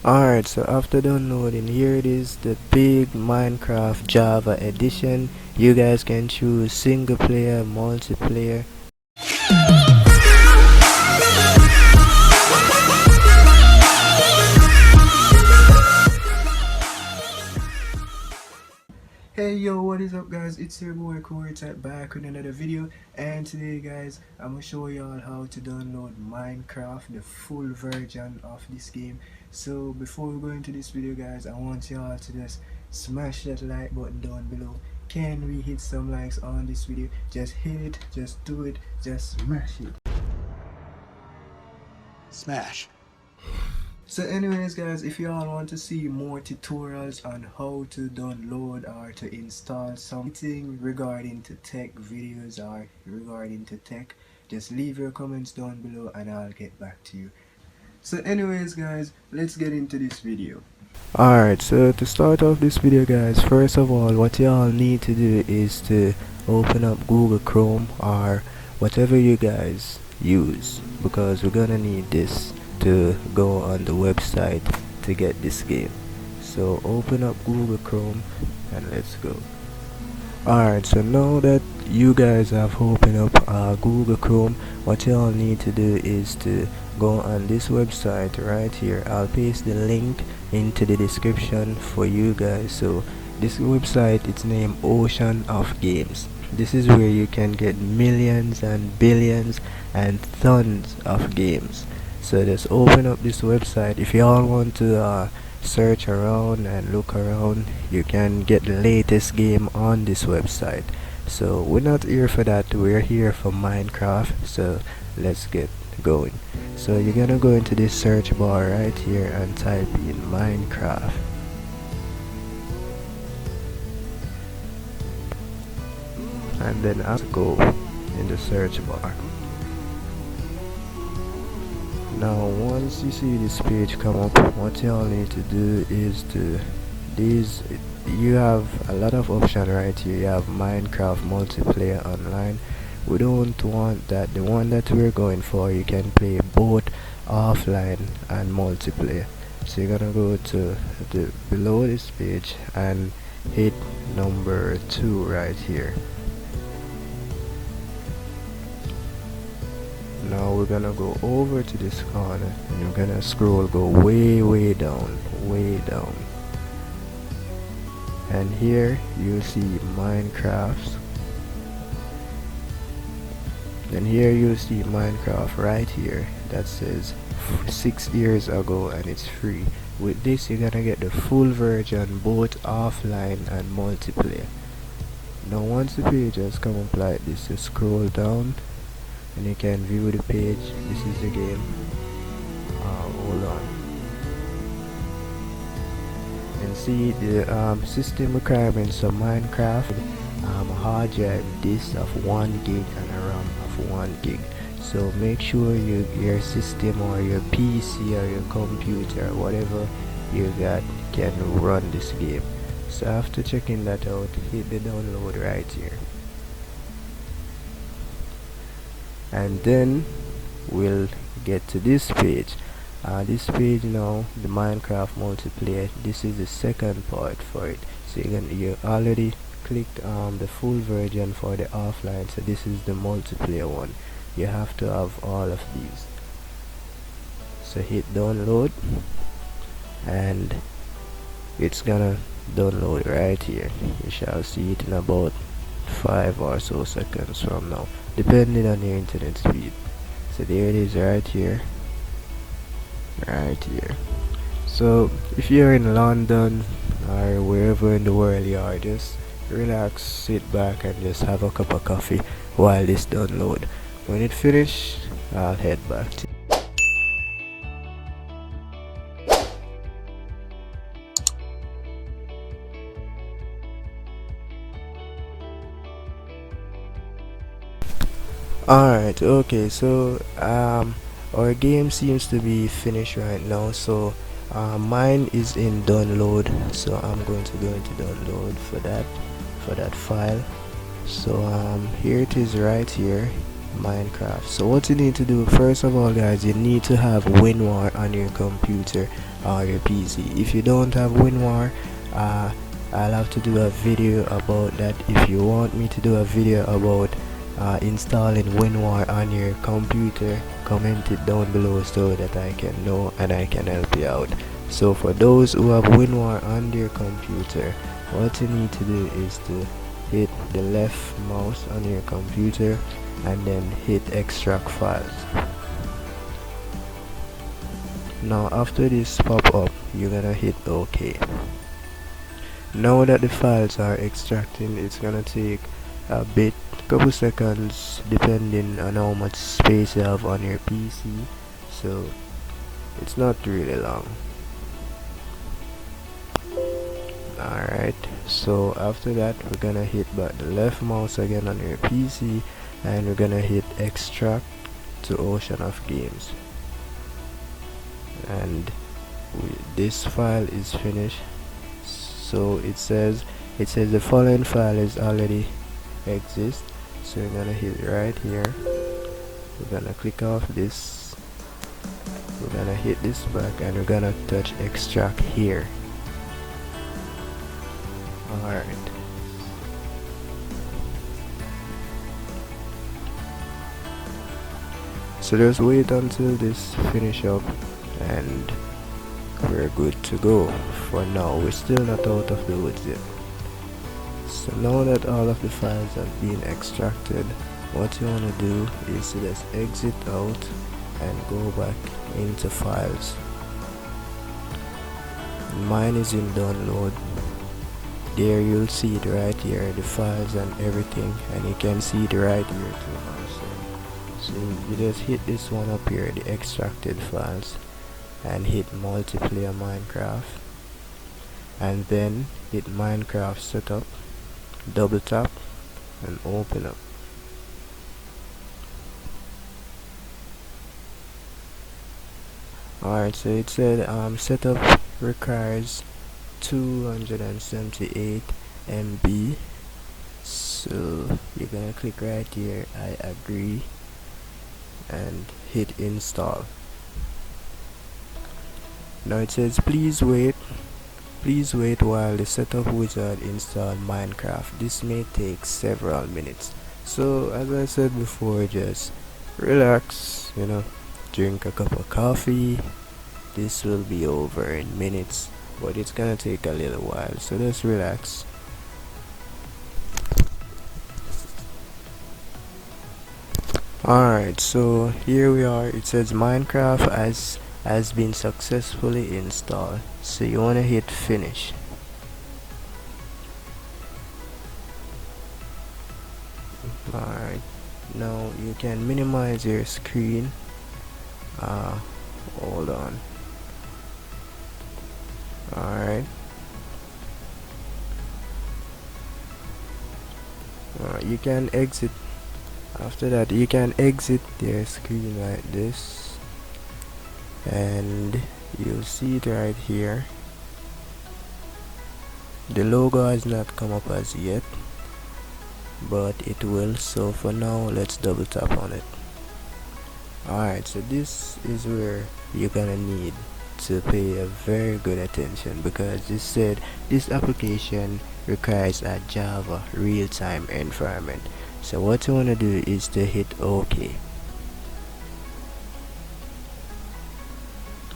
Alright, so after downloading, here it is, the big Minecraft Java edition. You guys can choose single player, multiplayer. Hey yo, what is up guys, it's your boy Corey back with another video, and today guys I'm gonna show y'all how to download Minecraft, the full version of this game. So before we go into this video guys, I want y'all to just smash that like button down below. Can we hit some likes on this video? Just hit it, just do it, just smash it. Smash. So anyways guys, if y'all want to see more tutorials on how to download or to install something regarding to tech videos or regarding to tech, just leave your comments down below and I'll get back to you. So anyways guys, let's get into this video. Alright, so to start off this video guys, first of all what y'all need to do is to open up Google Chrome or whatever you guys use, because we're gonna need this to go on the website to get this game. So open up Google Chrome and let's go. Alright, so now that you guys have opened up Google Chrome, what y'all need to do is to go on this website right here. I'll paste the link into the description for you guys. So this website, it's named Ocean of Games. This is where you can get millions and billions and tons of games. So just open up this website. If y'all want to search around and look around, you can get the latest game on this website. So we're not here for that, we're here for Minecraft. So let's get going. So you're gonna go into this search bar right here and type in Minecraft. And then I'll go in the search bar. Now once you see this page come up, what y'all need to do is to you have a lot of options right here. You have Minecraft multiplayer online. We don't want that. The one that we're going for, you can play both offline and multiplayer. So you're gonna go to the below this page and hit number 2 right here. Now we're gonna go over to this corner and you're gonna scroll, go way down, and here you'll see Minecraft. Then here you'll see Minecraft right here that says 6 years ago and it's free. With this you're gonna get the full version both offline and multiplayer. Now once the page has come up like this, you scroll down and you can view the page. This is the game. Hold on. And see the system requirements of Minecraft. A hard drive disk of 1 gig and a RAM of 1 gig. So make sure your system or your PC or your computer, whatever you got, can run this game. So after checking that out, hit the download right here. And then we'll get to this page. This page now, the Minecraft multiplayer, this is the second part for it. So you already clicked the full version for the offline, so this is the multiplayer one. You have to have all of these. So hit download and it's gonna download right here. You shall see it in about 5 or so seconds from now, depending on your internet speed. So there it is right here. So if you're in London or wherever in the world you are, just relax, sit back and just have a cup of coffee while this download. When it finishes, I'll head back to Alright, okay, so our game seems to be finished right now. So mine is in download, so I'm going to go into download for that file. So here it is right here. Minecraft. So what you need to do, first of all guys, you need to have WinRAR on your computer or your PC. If you don't have WinRAR, I'll have to do a video about that. If you want me to do a video about installing WinRAR on your computer, comment it down below so that I can know and I can help you out. So for those who have WinRAR on their computer, what you need to do is to hit the left mouse on your computer and then hit extract files. Now after this pop up, you're gonna hit OK. Now that the files are extracting, it's gonna take a bit, couple seconds, depending on how much space you have on your PC, so it's not really long. Alright, so after that we're gonna hit back the left mouse again on your PC and we're gonna hit extract to Ocean of Games, and this file is finished. So it says the following file is already exist, so we're gonna hit right here, we're gonna click off this, we're gonna hit this back and we're gonna touch extract here. Alright, so just wait until this finish up and we're good to go. For now, we're still not out of the woods yet. So now that all of the files have been extracted, what you want to do is to just exit out and go back into files. Mine is in download. There you'll see it right here, the files and everything, and you can see it right here too also. So you just hit this one up here, the extracted files, and hit multiplayer Minecraft, and then hit Minecraft setup, double tap and open up. Alright, so it said setup requires 278 MB, so you're gonna click right here, I agree, and hit install. Now it says please wait while the setup wizard install Minecraft. This may take several minutes. So as I said before, just relax, drink a cup of coffee. This will be over in minutes, but it's gonna take a little while, so just relax. Alright, so here we are. It says Minecraft has been successfully installed, so you want to hit finish. Alright, now you can minimize your screen. Hold on. Alright, you can exit. After that, you can exit your screen like this, and you'll see it right here. The logo has not come up as yet, but it will. So for now, let's double tap on it. Alright, so this is where you're gonna need to pay a very good attention, because this said this application requires a Java real-time environment. So what you want to do is to hit OK.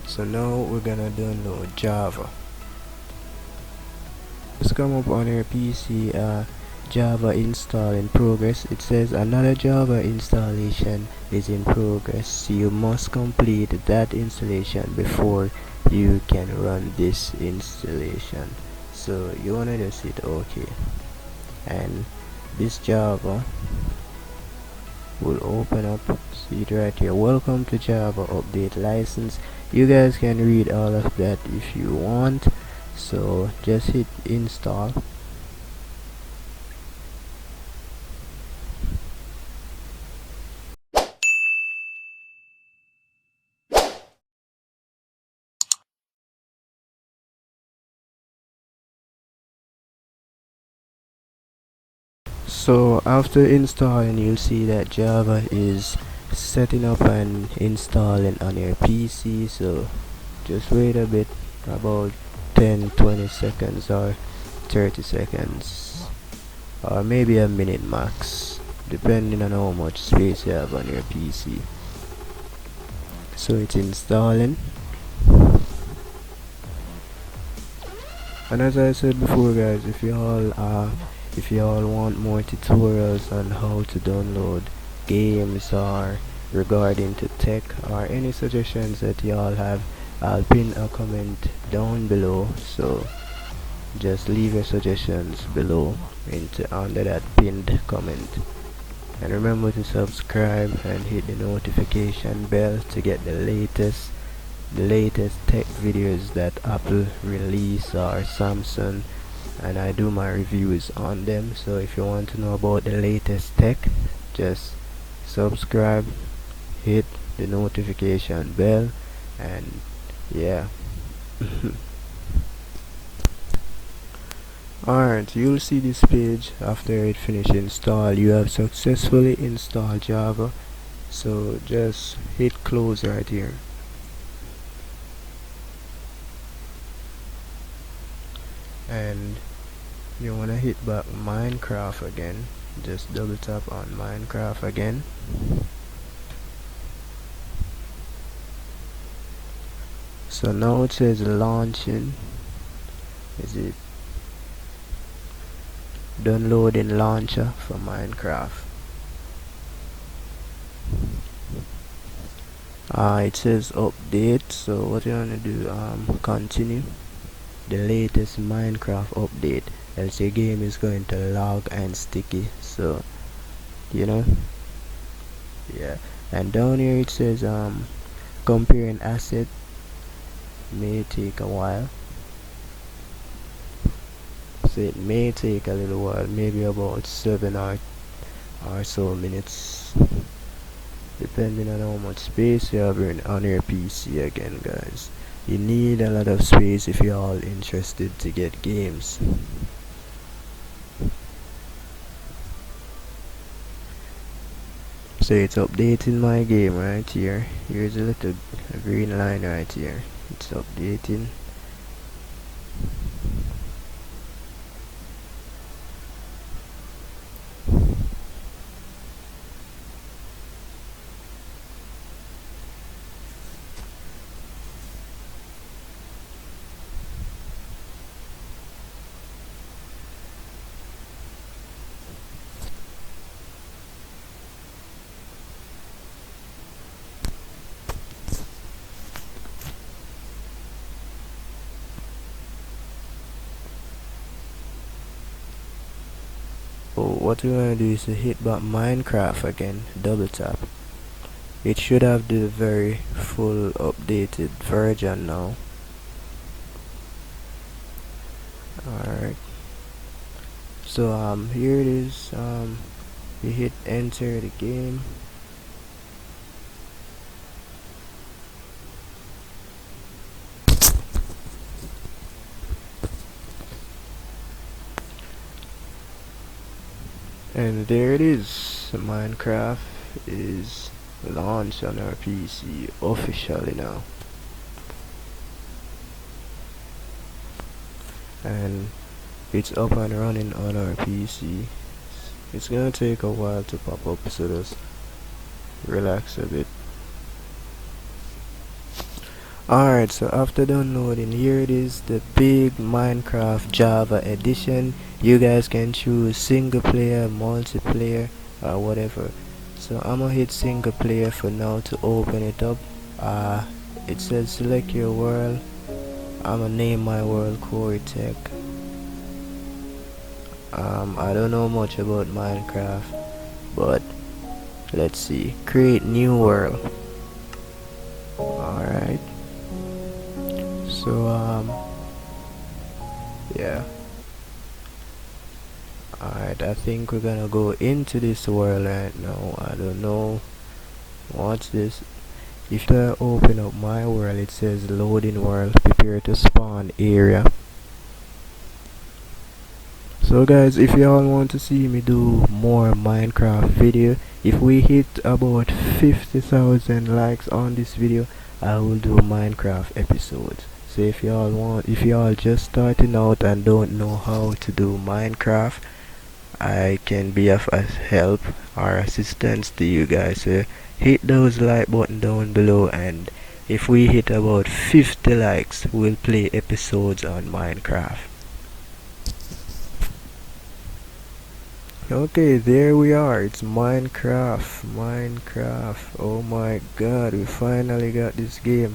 So now we're gonna download Java. Let's come up on your PC, Java install in progress. It says another Java installation is in progress, so you must complete that installation before you can run this installation. So you wanna just hit OK, and this Java will open up. See it right here, welcome to Java update license. You guys can read all of that if you want, so just hit install. So after installing, you'll see that Java is setting up and installing on your PC. So just wait a bit, about 10-20 seconds or 30 seconds, or maybe a minute max, depending on how much space you have on your PC. So it's installing. And as I said before, guys, if you all want more tutorials on how to download games or regarding to tech or any suggestions that y'all have, I'll pin a comment down below. So just leave your suggestions below under that pinned comment. And remember to subscribe and hit the notification bell to get the latest tech videos that Apple release or Samsung, and I do my reviews on them. So if you want to know about the latest tech, just subscribe, hit the notification bell, and yeah. Alright, you'll see this page after it finishes install. You have successfully installed Java. So just hit close right here. And you want to hit back Minecraft again. Just double tap on Minecraft again. So now it says launching. Is it downloading launcher for Minecraft? It says update. So what you want to do, continue the latest Minecraft update, else your game is going to log and sticky. So yeah. And down here it says comparing asset, may take a while. So it may take a little while, maybe about 7 or so minutes, depending on how much space you have on your PC. Again, guys, you need a lot of space if you're all interested to get games. So it's updating my game right here. Here's a little green line right here. It's updating. So what we're gonna do is to hit back Minecraft again, double tap. It should have the very full updated version now. Alright. So here it is. You hit enter the game. And there it is. Minecraft is launched on our PC officially now. And it's up and running on our PC. It's gonna take a while to pop up, so just relax a bit. Alright, so after downloading, here it is, the big Minecraft Java edition. You guys can choose single player, multiplayer, or whatever. So I'm gonna hit single player for now to open it up. It says select your world. I'm gonna name my world Core Tech. I don't know much about Minecraft, but let's see. Create new world. Alright. So yeah. Alright, I think we're gonna go into this world right now. I don't know what's this. If I open up my world, it says loading world, prepare to spawn area. So guys, if y'all want to see me do more Minecraft video, if we hit about 50,000 likes on this video, I will do Minecraft episodes. So if y'all just starting out and don't know how to do Minecraft, I can be of help or assistance to you guys. So hit those like button down below, and if we hit about 50 likes, we'll play episodes on Minecraft. Okay, there we are. It's Minecraft. Minecraft. Oh my god, we finally got this game.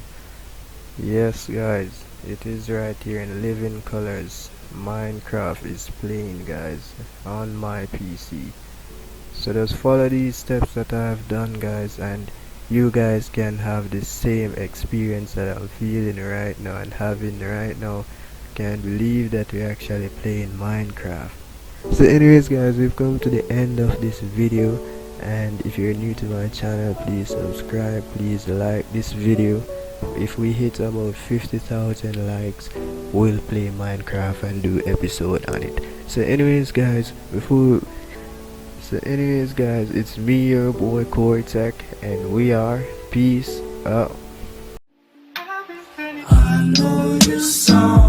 Yes, guys, it is right here in living colors. Minecraft is playing, guys, on my PC. So just follow these steps that I've done, guys, and you guys can have the same experience that I'm feeling right now and having right now. Can't believe that we're actually playing Minecraft. So anyways guys, we've come to the end of this video, and if you're new to my channel, please subscribe, please like this video. If we hit about 50,000 likes, we'll play Minecraft and do episode on it. So anyways guys, it's me, your boy Cortec, and we are peace out. I know you sound